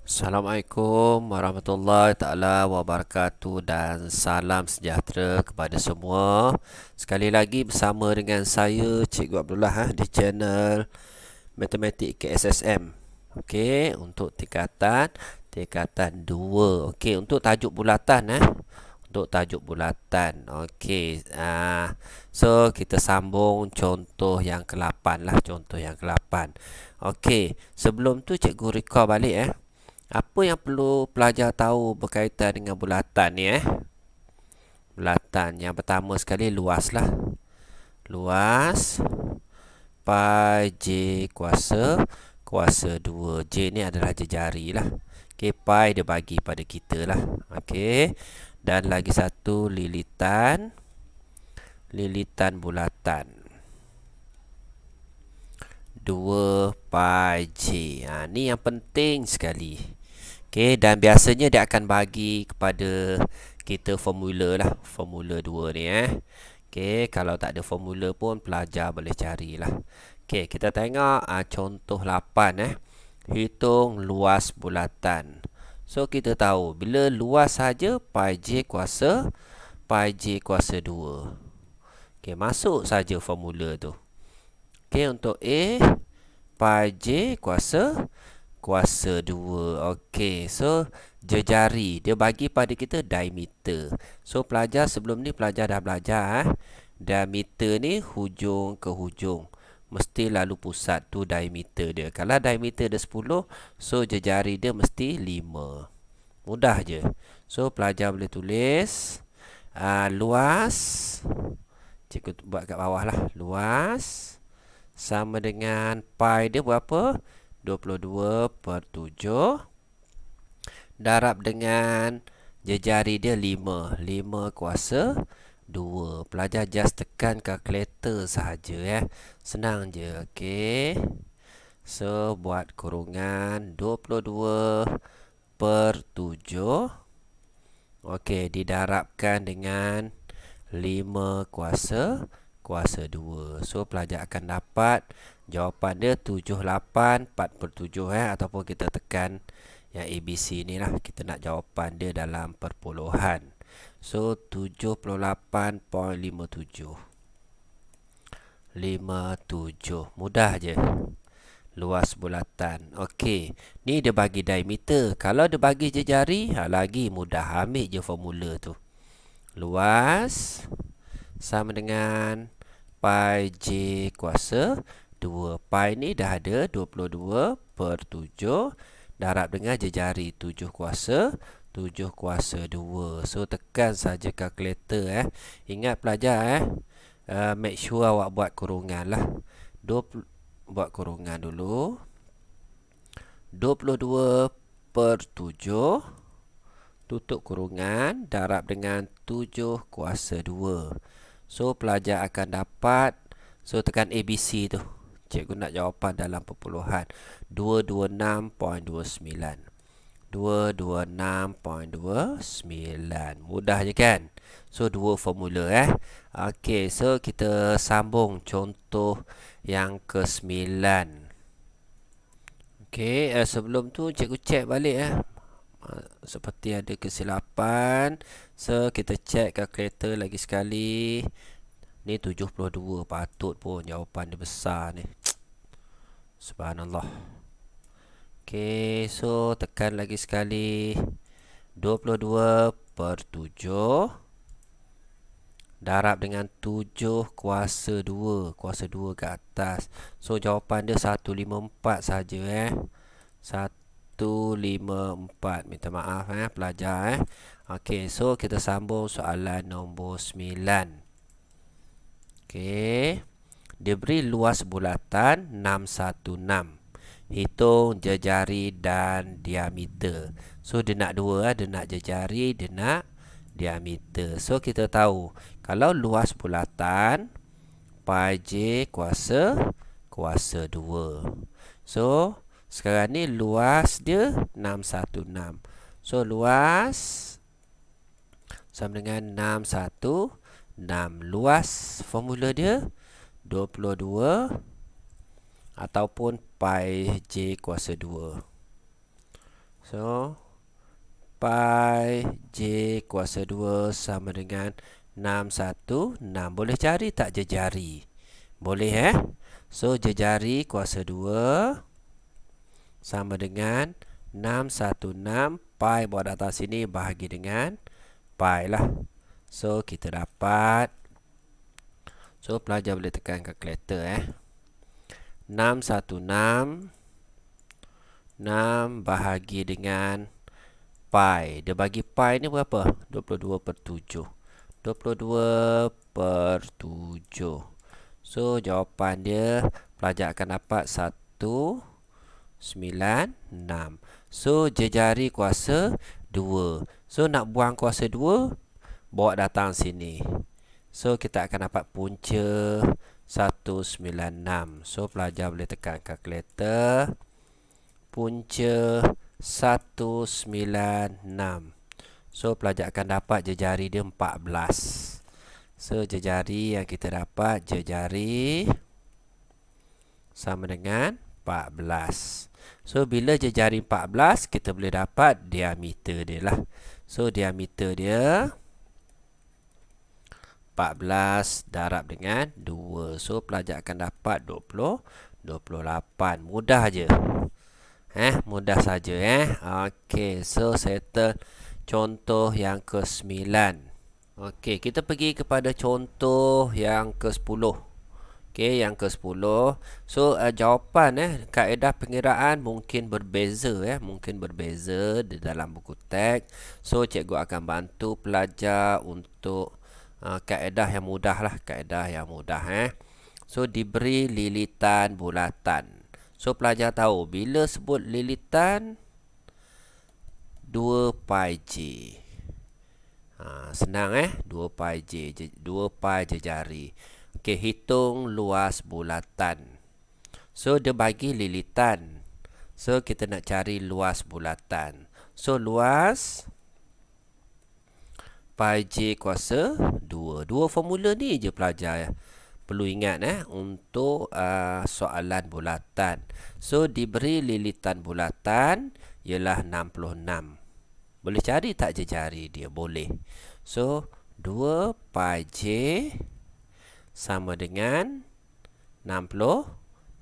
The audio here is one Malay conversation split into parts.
Assalamualaikum warahmatullahi taala wabarakatuh dan salam sejahtera kepada semua. Sekali lagi bersama dengan saya Cikgu Abdullah di channel Matematik KSSM. Okey, untuk tingkatan 2. Okey, untuk tajuk bulatan Untuk tajuk bulatan. Okey, so kita sambung contoh yang ke-8 lah, contoh yang ke-8. Okey, sebelum tu cikgu recall balik apa yang perlu pelajar tahu berkaitan dengan bulatan ni Bulatan yang pertama sekali luas lah. Luas pi j kuasa 2. J ni adalah jejari lah. Okey, pi dia bagi pada kita lah. Okey. Dan lagi satu lilitan bulatan 2 pi j. Ni yang penting sekali. Okey, dan biasanya dia akan bagi kepada kita formula lah, formula 2 ni Okey, kalau tak ada formula pun pelajar boleh carilah. Okey, kita tengok contoh 8 hitung luas bulatan. So kita tahu bila luas saja pi j kuasa 2. Okey, masuk saja formula tu. Okey, untuk A pi j kuasa 2. Okey, so jejari dia bagi pada kita diameter. So pelajar sebelum ni pelajar dah belajar diameter ni hujung ke hujung mesti lalu pusat tu diameter dia. Kalau diameter dia 10, so jejari dia mesti 5. Mudah je. So pelajar boleh tulis luas, cikgu buat kat bawah lah, luas sama dengan pi dia berapa? 22/7 darab dengan jejari dia 5 kuasa 2. Pelajar just tekan kalkulator sahaja senang je. Okey, so buat kurungan 22/7. Okey, didarabkan dengan 5 kuasa 2. So pelajar akan dapat jawapan dia 78/4/7 ataupun kita tekan yang ABC ni lah, kita nak jawapan dia dalam perpuluhan. So 78.57. Mudah je. Luas bulatan. Okey, ni dia bagi diameter. Kalau dia bagi jejari, lagi mudah, ambil je formula tu. Luas sama dengan pi j kuasa 2. Pi ni dah ada 22/7 darab dengan jejari 7 kuasa 2. So tekan saja kalkulator Ingat pelajar make sure awak buat kurungan lah. Buat kurungan dulu. 22/7 tutup kurungan darab dengan 7 kuasa 2. So pelajar akan dapat, so tekan ABC tu. Cikgu nak jawapan dalam perpuluhan 226.29. 226.29. Mudah je kan? So dua formula Okey, so kita sambung contoh yang ke-9. Okey, sebelum tu cikgu cek balik seperti ada kesilapan. So kita cek kalkulator lagi sekali. Ni 72, patut pun jawapan dia besar ni. Subhanallah. Okey, so tekan lagi sekali. 22/7 darab dengan 7 kuasa 2. Kuasa 2 ke atas. So jawapan dia 154 saja 154. Minta maaf pelajar Okey, so kita sambung soalan nombor 9. Okey, dia beri luas bulatan 616. Hitung jejari dan diameter. So dia nak dua dia nak jejari, dia nak diameter. So kita tahu kalau luas bulatan pi j kuasa 2. So sekarang ni luas dia 616. So luas sama dengan 616. Luas formula dia 22 ataupun pi j kuasa 2. So pi J kuasa 2 sama dengan 616. Boleh cari tak jejari? Boleh So jejari kuasa 2 sama dengan 616. Pi buat datang sini bahagi dengan pi lah. So kita dapat, so pelajar boleh tekan kalkulator 616 6 bahagi dengan pi. Dia bagi pi ni berapa? 22/7. 22/7. So jawapan dia pelajar akan dapat 196. So jejari kuasa 2. So nak buang kuasa 2, bawa datang sini. So kita akan dapat punca 196. So pelajar boleh tekan kalkulator. Punca 196. So pelajar akan dapat jejari dia 14. So jejari yang kita dapat, jejari sama dengan 14. So bila jejari 14, kita boleh dapat diameter dia lah. So diameter dia 14 darab dengan 2. So pelajar akan dapat 28. Mudah je. Mudah saja Okey, so settle contoh yang ke-9. Okey, kita pergi kepada contoh yang ke-10. Okey, yang ke-10. So jawapan kaedah pengiraan mungkin berbeza mungkin berbeza di dalam buku teks. So cikgu akan bantu pelajar untuk kaedah yang mudah lah, kaedah yang mudah So diberi lilitan bulatan. So pelajar tahu bila sebut lilitan 2 pi J. Senang 2 pi J, 2 pi jejari. Okey, hitung luas bulatan. So dia bagi lilitan. So kita nak cari luas bulatan. So luas pi J kuasa 2. Dua formula ni je pelajar perlu ingat untuk soalan bulatan. So diberi lilitan bulatan ialah 66. Boleh cari tak jejari dia? Boleh. So 2 pi J sama dengan 66.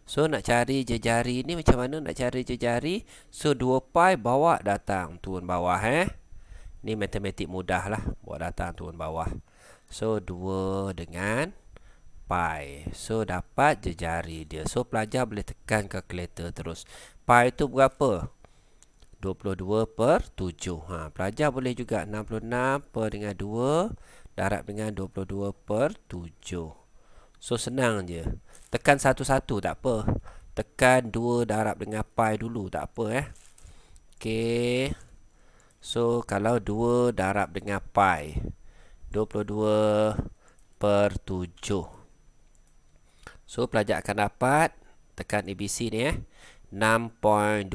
So nak cari jejari ni macam mana nak cari jejari? So 2 pi bawa datang turun bawah Ni matematik mudah lah. Bawa datang turun bawah. So 2 dengan pi. So dapat jejari dia. So pelajar boleh tekan kalkulator terus. Pi itu berapa? 22/7. Pelajar boleh juga 66 per dengan 2 darab dengan 22/7. So senang je. Tekan satu-satu tak apa. Tekan 2 darab dengan pi dulu tak apa Okey. So kalau 2 darab dengan pi 22/7. So pelajar akan dapat, tekan ABC ni 6.29.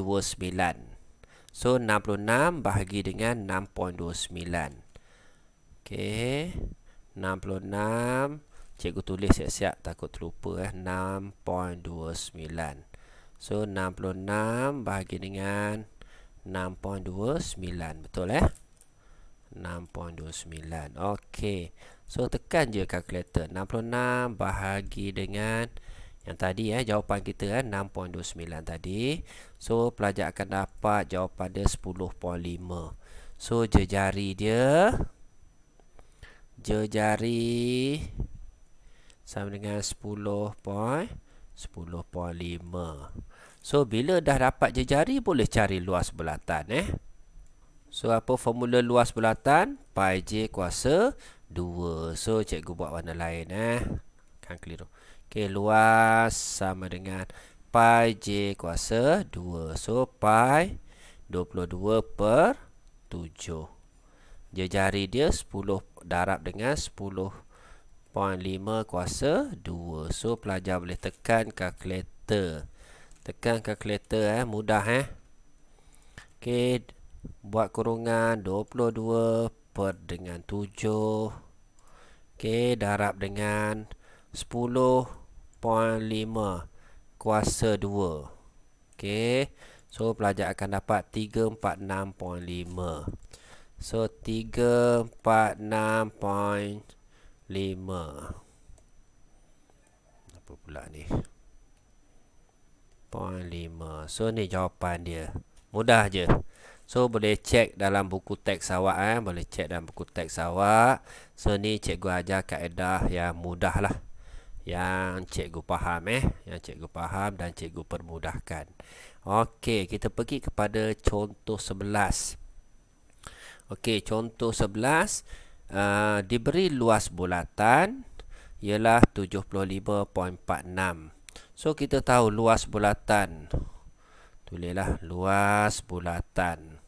So 66 bahagi dengan 6.29. Okey. 66. Cikgu tulis siap-siap takut terlupa 6.29. So 66 bahagi dengan 6.29. Betul 6.29. Okey. So tekan je kalkulator. 66 bahagi dengan yang tadi jawapan kita 6.29 tadi. So pelajar akan dapat jawapan dia 10.5. So jejari dia, jejari sama dengan 10.5. So bila dah dapat jejari, boleh cari luas bulatan So apa formula luas bulatan? Pi J kuasa 2. So cikgu buat warna lain kan keliru. Okey, luas sama dengan pi J kuasa 2. So pi 22/7. Jejari dia 10 darab dengan 10.5 kuasa 2. So pelajar boleh tekan kalkulator. Tekan kalkulator mudah Okey, buat kurungan 22 per dengan 7. Okey, darab dengan 10.5 kuasa 2. Okey. So pelajar akan dapat 346.5. So 346.5. Apa pula ni? 0.5. So ni jawapan dia. Mudah je. So boleh cek dalam buku teks awak boleh cek dalam buku teks awak. So ni cikgu ajar kaedah yang mudah lah. Yang cikgu faham yang cikgu faham dan cikgu permudahkan. Okey, kita pergi kepada contoh 11. Okey, contoh 11 diberi luas bulatan ialah 75.46. So kita tahu luas bulatan. Tulislah luas bulatan.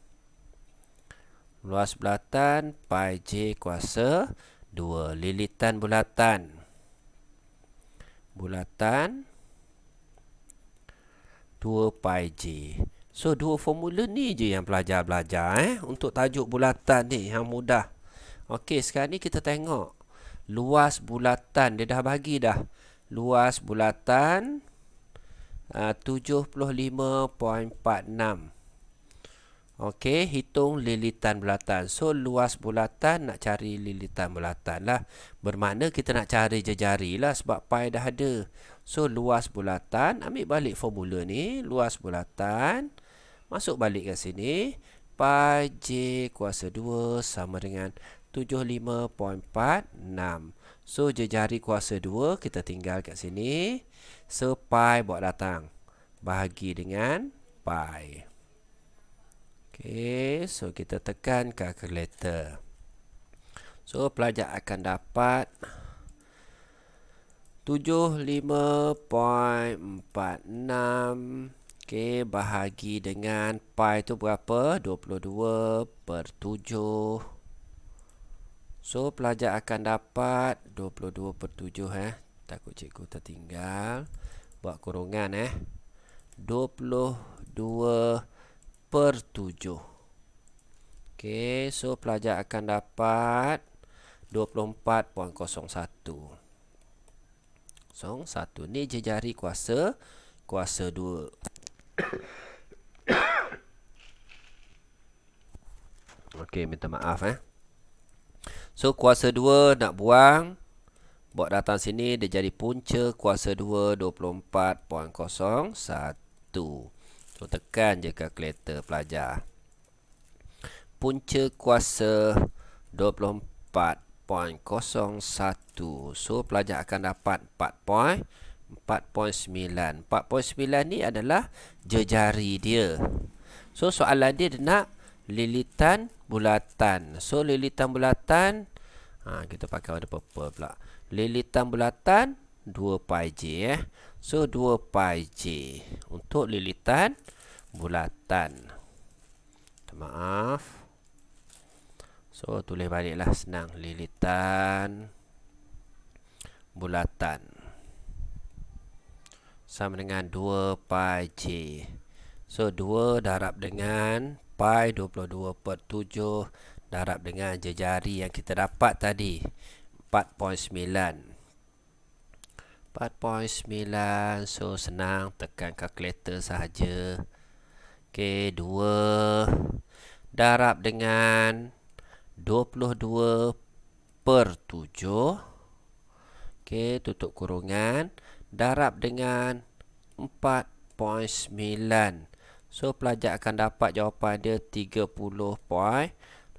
Luas bulatan pi j kuasa 2. Lilitan bulatan. Bulatan 2 pi j. So dua formula ni je yang pelajar belajar untuk tajuk bulatan ni yang mudah. Okey, sekarang ni kita tengok luas bulatan dia dah bagi dah. Luas bulatan 75.46. Okey, hitung lilitan bulatan. So luas bulatan nak cari lilitan bulatan lah. Bermakna kita nak cari jejari lah sebab pi dah ada. So luas bulatan, ambil balik formula ni. Luas bulatan, masuk balik kat sini. Pi j kuasa 2 sama dengan 75.46. So jejari kuasa 2 kita tinggal kat sini. So pi bawa datang. Bahagi dengan pi. Okey, so kita tekan kalkulator. So pelajar akan dapat 75.46. Okey, bahagi dengan pi tu berapa? 22/7. So pelajar akan dapat 22/7 takut cikgu tertinggal. Buat kurungan 22/7. Okey, so pelajar akan dapat 24.01. 01 ni jejari kuasa 2. Okey, minta maaf So kuasa 2 nak buang, bawa datang sini dia jadi punca kuasa 2 24.01. So tekan je kalkulator pelajar. Punca kuasa 24.01. So pelajar akan dapat 4.9. 4.9 ni adalah jejari dia. So soalan dia nak lilitan bulatan. So lilitan bulatan, kita pakai warna purple pula. Lilitan bulatan 2 pi j So 2 pi j untuk lilitan bulatan. Maaf. So tulis baliklah, senang. Lilitan bulatan sama dengan 2 pi j. So 2 darab dengan pi 22/7 darab dengan jejari yang kita dapat tadi 4.9. 4.9. So senang, tekan kalkulator sahaja. Okey, 2 darab dengan 22/7. Okey, tutup kurungan. Darab dengan 4.9. So pelajar akan dapat jawapan dia 30.8.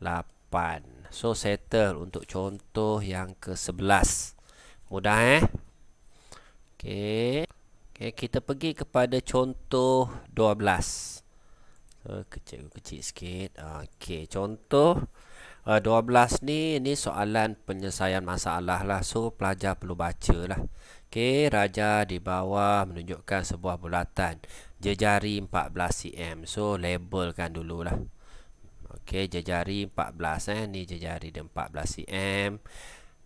So settle untuk contoh yang ke-11. Mudah Okey. Okey, kita pergi kepada contoh 12. So kecil sikit. Okey, contoh 12 ni soalan penyelesaian masalah lah. So pelajar perlu baca lah. Okey, raja di bawah menunjukkan sebuah bulatan jejari 14 cm. So labelkan dululah. Okey, jejari 14 ni jejari dia 14 cm.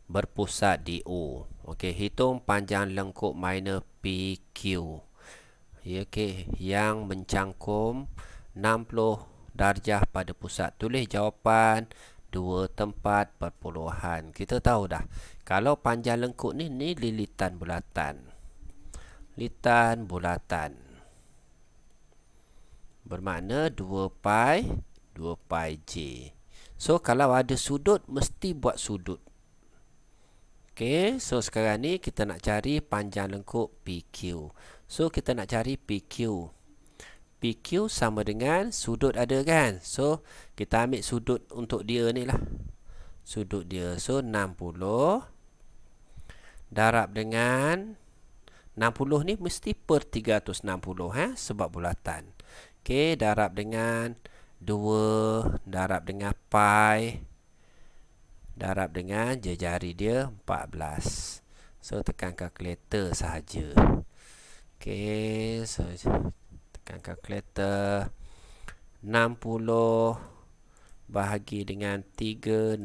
Berpusat di O. Okey, hitung panjang lengkuk minor PQ. Okey, yang mencangkum 60 darjah pada pusat. Tulis jawapan 2 tempat perpuluhan. Kita tahu dah, kalau panjang lengkuk ni lilitan bulatan. Lilitan bulatan. Bermakna 2 pi J. So kalau ada sudut mesti buat sudut. Okey, so sekarang ni kita nak cari panjang lengkuk PQ. So kita nak cari PQ. PQ sama dengan sudut ada kan? So kita ambil sudut untuk dia ni lah. Sudut dia. So 60 darab dengan 60 ni mesti per 360 sebab bulatan. Okey, darab dengan 2 darab dengan pi darab dengan jari dia 14. So tekan kalkulator sahaja. Okey, so tekan kalkulator. 60 bahagi dengan 360.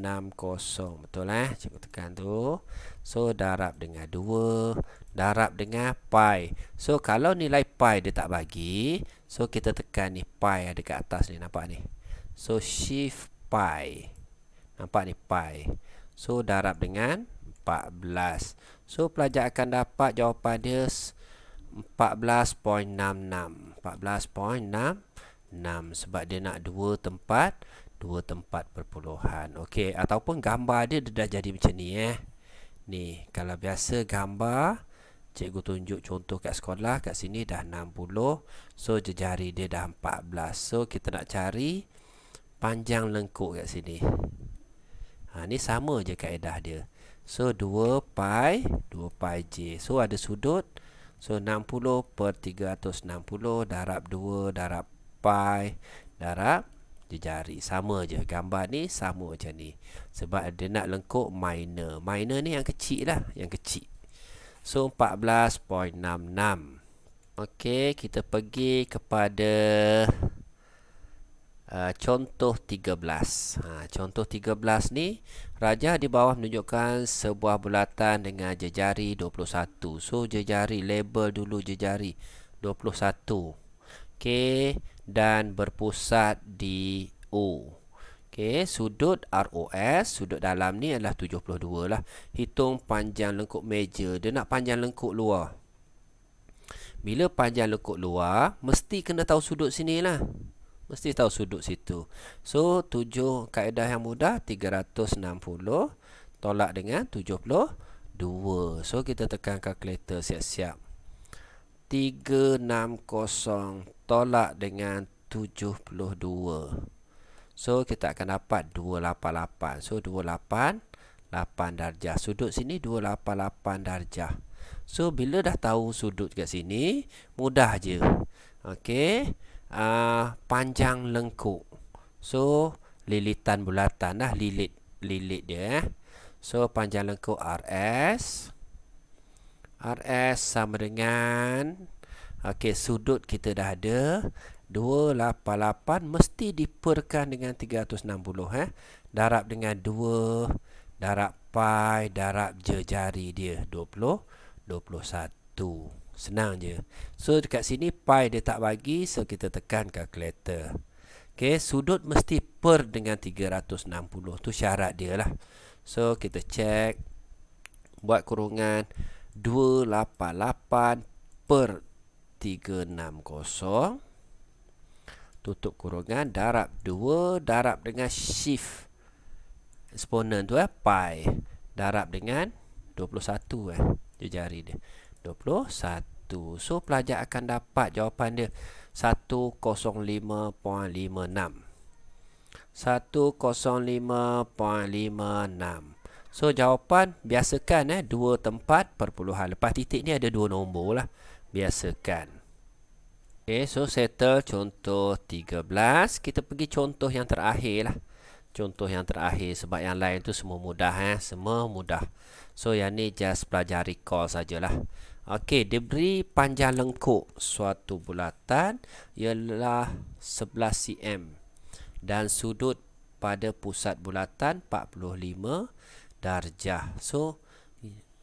Betul cikgu tekan tu. So darab dengan 2 darab dengan pi. So kalau nilai pi dia tak bagi, so kita tekan ni pi ada kat atas ni, nampak ni. So shift pi. Nampak ni pi. So darab dengan 14. So pelajar akan dapat jawapan dia 14.66. 14.66 sebab dia nak 2 tempat perpuluhan. Okey, ataupun gambar dia dah jadi macam ni Ni, kalau biasa gambar cikgu tunjuk contoh kat sekolah, kat sini dah 60. So jari dia dah 14. So kita nak cari panjang lengkuk kat sini. Ni sama je kaedah dia. So 2 pi J. So ada sudut. So 60 per 360 darab 2 darab pi darab jari. Sama je. Gambar ni sama macam ni. Sebab dia nak lengkuk minor. Minor ni yang kecil lah. Yang kecil. So 14.66. Okey, kita pergi kepada contoh 13. Contoh 13 ni, rajah di bawah menunjukkan sebuah bulatan dengan jejari 21. So jejari, label dulu jejari 21. Okey, dan berpusat di O. Okey, sudut ROS, sudut dalam ni adalah 72 lah. Hitung panjang lengkuk meja. Dia nak panjang lengkuk luar. Bila panjang lengkuk luar, mesti kena tahu sudut sini lah. Mesti tahu sudut situ. So 7 kaedah yang mudah, 360 tolak dengan 72. So kita tekan kalkulator siap-siap. 360 tolak dengan 72. So kita akan dapat 288. So 288 darjah. Sudut sini 288 darjah. So bila dah tahu sudut kat sini, mudah je. Okey. Panjang lengkuk. So lilitan bulatan lah, lilit dia So panjang lengkuk RS sama dengan sudut kita dah ada 288 mesti diperkan dengan 360 darab dengan 2 darab pi darab jari dia 21. Senang je. So dekat sini pi dia tak bagi, so kita tekan kalkulator. Okey, sudut mesti per dengan 360. Tu syarat dia lah. So kita cek, buat kurungan 288 per 360. Tutup kurungan, darab 2 darab dengan shift eksponen tu pi darab dengan 21 jari dia 21. So pelajar akan dapat jawapan dia 105.56. 105.56. So jawapan biasakan 2 tempat perpuluhan. Lepas titik ni ada 2 nombor lah. Biasakan. Okay, so settle contoh 13. Kita pergi contoh yang terakhir lah. Contoh yang terakhir sebab yang lain tu semua mudah semua mudah. So yang ni just pelajar recall sajalah. Okey, diberi panjang lengkuk suatu bulatan ialah 11 cm dan sudut pada pusat bulatan 45 darjah. So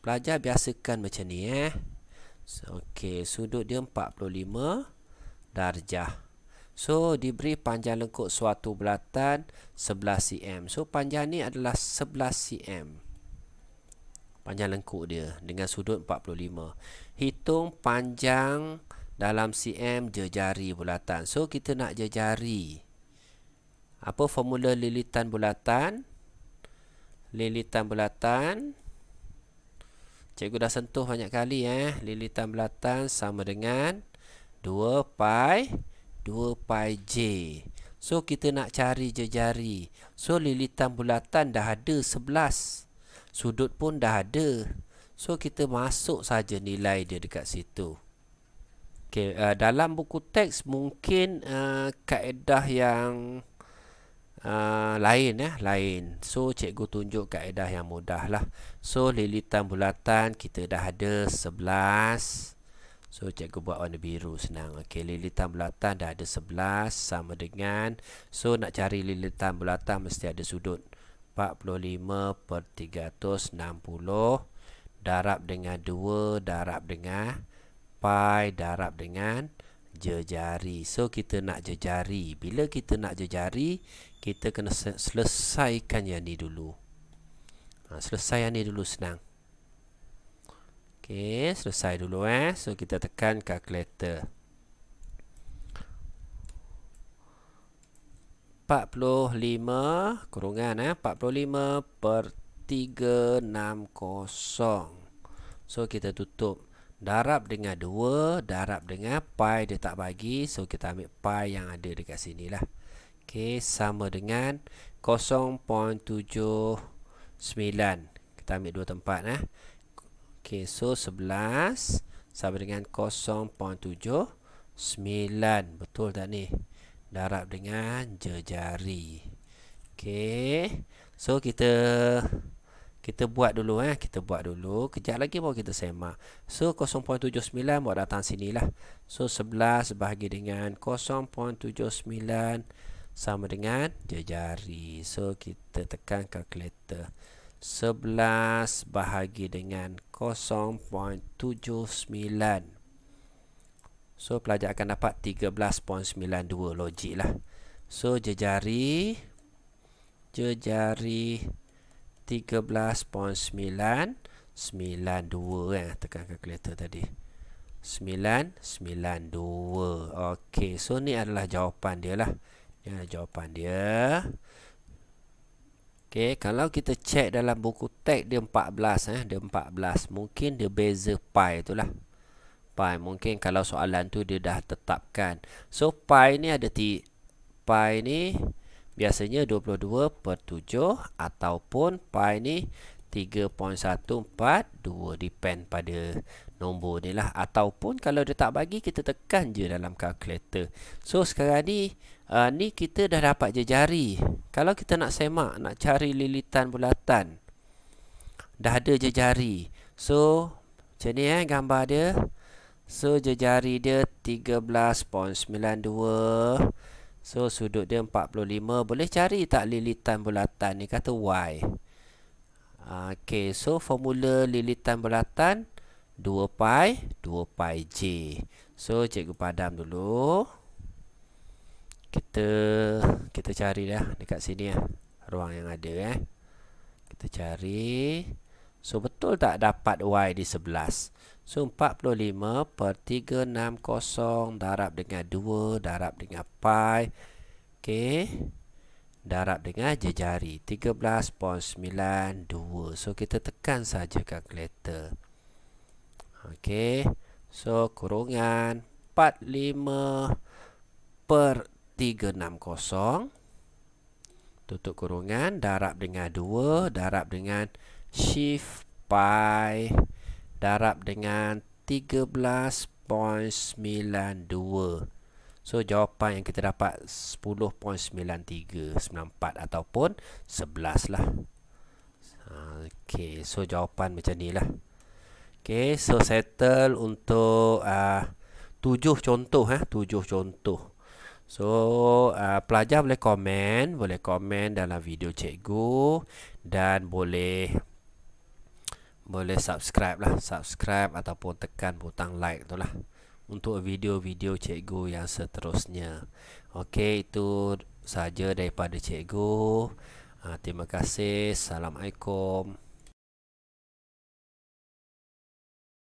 pelajar biasakan macam ni So, okey, sudut dia 45 darjah. So diberi panjang lengkuk suatu bulatan 11 cm. So panjang ni adalah 11 cm. Panjang lengkuk dia dengan sudut 45. Hitung panjang dalam cm jejari bulatan. So kita nak jejari. Apa formula lilitan bulatan? Lilitan bulatan, cikgu dah sentuh banyak kali Lilitan bulatan sama dengan 2 pi j. So kita nak cari jejari. So lilitan bulatan dah ada 11. Sudut pun dah ada. So kita masuk saja nilai dia dekat situ. Okay, dalam buku teks mungkin kaedah yang lain. So cikgu tunjuk kaedah yang mudah lah. So lilitan bulatan kita dah ada 11. So cikgu buat warna biru senang. Okey, lilitan bulatan dah ada 11 sama dengan, so nak cari lilitan bulatan mesti ada sudut 45 per 360 darab dengan 2 darab dengan pi darab dengan jejari. So kita nak jejari. Bila kita nak jejari, kita kena selesaikan yang ni dulu. Selesai yang ni dulu senang. Okey, selesai dulu So kita tekan kalkulator. 45 kurungan 45 per 360. So kita tutup. Darab dengan 2, darab dengan pi dia tak bagi. So kita ambil pi yang ada dekat sini lah. Okey, sama dengan 0.79. Kita ambil dua tempat Okey, so 11 sama dengan 0.79. Betul tak ni? Darab dengan jejari. Okey. So kita buat dulu kita buat dulu. Kejap lagi baru kita semak. So 0.79 buat datang sinilah. So 11 bahagi dengan 0.79 sama dengan jejari. So kita tekan kalkulator. 11 bahagi dengan 0.79. So pelajar akan dapat 13.92. Logik lah. So jejari 13.992 tekan kalkulator tadi. 992. Okey, so ni adalah jawapan dia lah. Ni adalah jawapan dia. Okey, kalau kita cek dalam buku teks dia 14 dia 14. Mungkin dia beza pi itulah. Pi mungkin kalau soalan tu dia dah tetapkan. So pi ni ada pi ni biasanya 22 per 7 ataupun pi ni 3.142, depend pada nombor ni lah. Ataupun kalau dia tak bagi, kita tekan je dalam kalkulator. So sekarang ni ni kita dah dapat jejari. Kalau kita nak semak, nak cari lilitan bulatan, dah ada jejari. So macam ni gambar dia. So jejari dia 13.92. So sudut dia 45. Boleh cari tak lilitan bulatan ni? Kata Y. Okey, so formula lilitan bulatan 2 pi j. So cikgu padam dulu. Kita cari dah dekat sini ruang yang ada Kita cari. So betul tak dapat Y di 11? So 45 per 360 darab dengan 2 darab dengan pi. Okey. Darab dengan jejari 13.92. So kita tekan saja kalkulator. Okey. So kurungan 45 per 360. Tutup kurungan, darab dengan 2 darab dengan shift pi darab dengan 13.92. So jawapan yang kita dapat 10.9394 ataupun 11 lah. Okey, so jawapan macam ni lah. Okey, so settle untuk 7 contoh 7 contoh. So pelajar boleh komen dalam video cikgu dan boleh subscribe ataupun tekan butang like tu lah untuk video-video cikgu yang seterusnya. Okey, itu saja daripada cikgu. Terima kasih. Assalamualaikum.